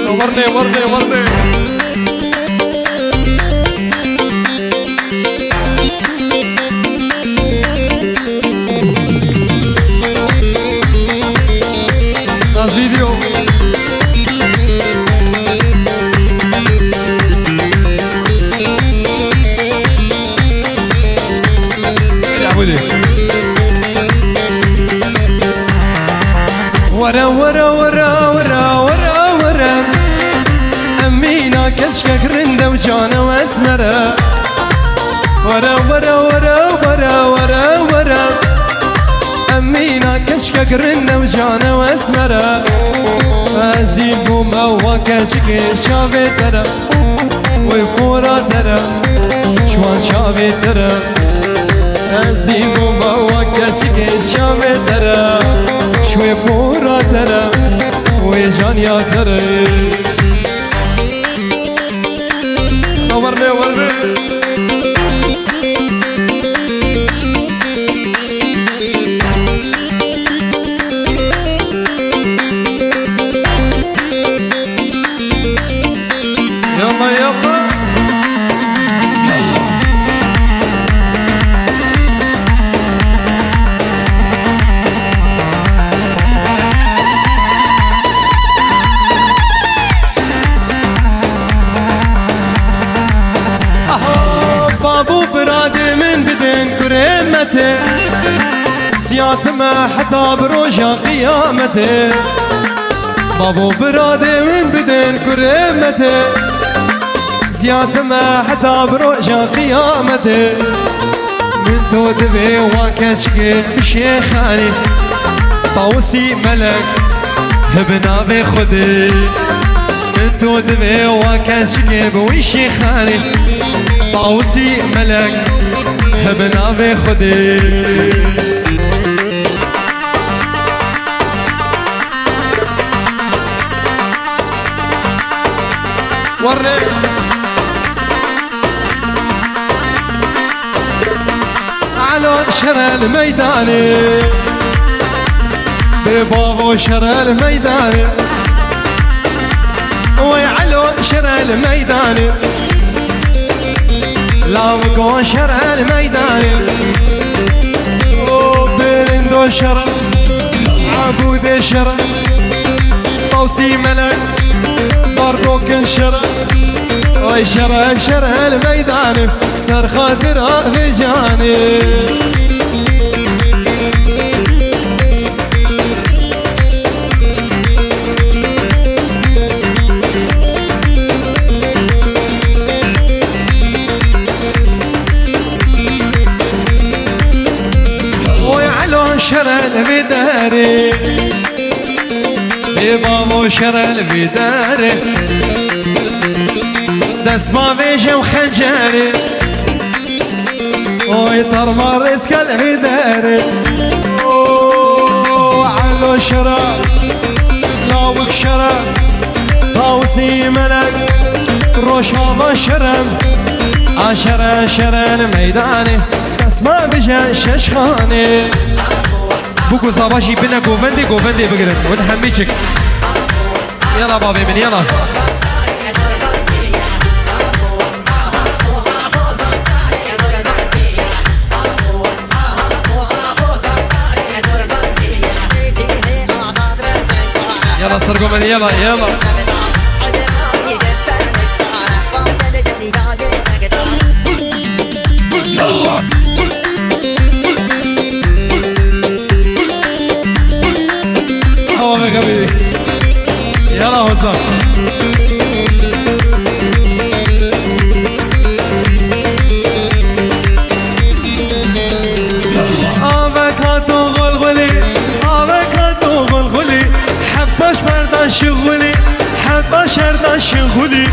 ورني فيديو ورا ورا ورا ورا ورا ورا أمينا كشكك رندة وجانا واسمرة ورا ورا ورا ورا ورا ورا أمينا كشكك رندة وجانا واسمرة فازيبو مواكشك شافي ترى ويفورا ترى شوان شافي ترى فازيبو مواكشك شافي ترى شوي فورا ترى ويجان يا ترى ورني يلا يلا بابو برادي من بدن كريمته سيات ما حتى بروجا قيامته بابو برادي من بدن كريمته سيات ما حتى بروجا قيامته من تو دبي واكشك بشيخاني طوسي ملك هبنا بخدي من تو دبي واكشك بوشيخاني طاوسي ملك هبنا بخدي ورني على شرى الميداني ببابو شرى الميداني ويعلو شرى الميداني لا بقون شرع الميداني وبرندو شرع عبود شرع طوسي ملك ضربوك شرع وي شرع الميداني سر خاطر بجاني شرل بداري بابو شرل بداري دس ما بيجم خنجري ويطرمر رزق البداري علو شرل لاوك شرل طاوسي ملك روشابا شرم عشرة شرل ميداني دس ما بيجم ششخاني بوكو صباشي بنا قوفندي بقرن ونحميشك يلا بابي من يلا يلا سرقوا من يلا يلا هوزا افكادو غلغلي حباش بردان شغلي حباش بردان شغلي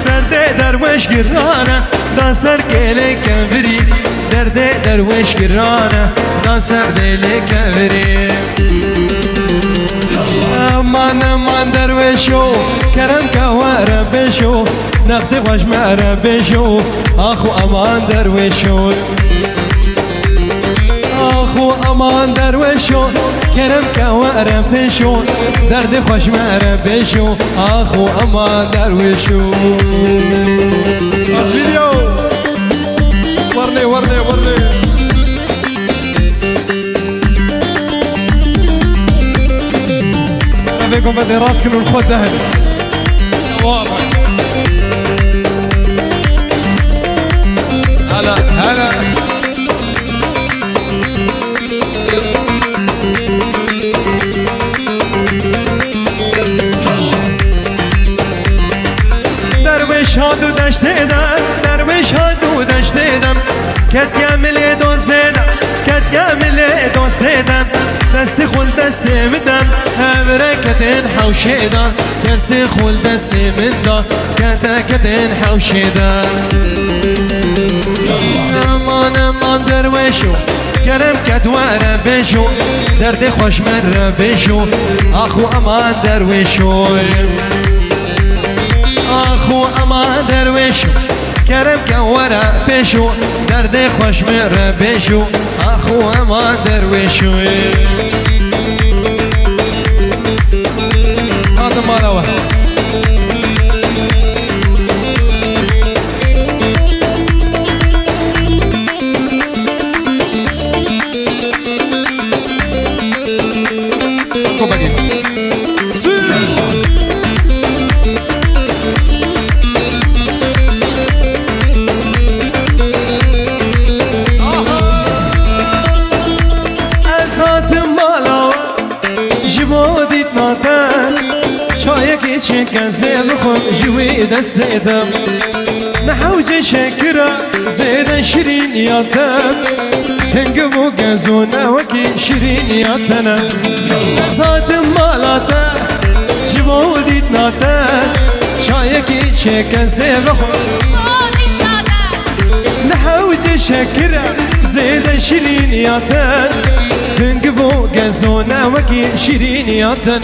درد درويش قرانه دانسر كيلي كنفري درد درويش قرانه دانسر ديلي كنفري امان امان درویشو کرم کواره بشو نقد خوش مره بشو آخو امان درویشو آخو امان درویشو کرم کواره بشو درد خوش مره بشو آخو امان درویشو از ویدیو ورنه ورنه ورنه بيكم بدي راسكن والخد دهن واضح هلا هلا درویش هادو دشت دم درویش هادو دشت دم کت گملی دو زدم کت گملی دو زدم دست خول دست مدم همركتين حوشيدا دست خول دست مدم كتكتين حوشيدا امان امان درويشو كرم كدوارة بيشو درد خوش مرة بيشو اخو امان درويشو اخو امان درويشو كرم كورة بيشو درد خوش مرة بيشو اخو امان درويشو صادم مالوه شكا زيبخم جوي دستم نحوج شكرا زيد شيرين ياتم هنقبو قازونا وكي شيرين ياتنا زاد مالاتا جبو ديتناتا شايكي شكا زيبخم نحوج شكرا زيد شيرين ياتم هنقبو قازونا وكي شيرين ياتنا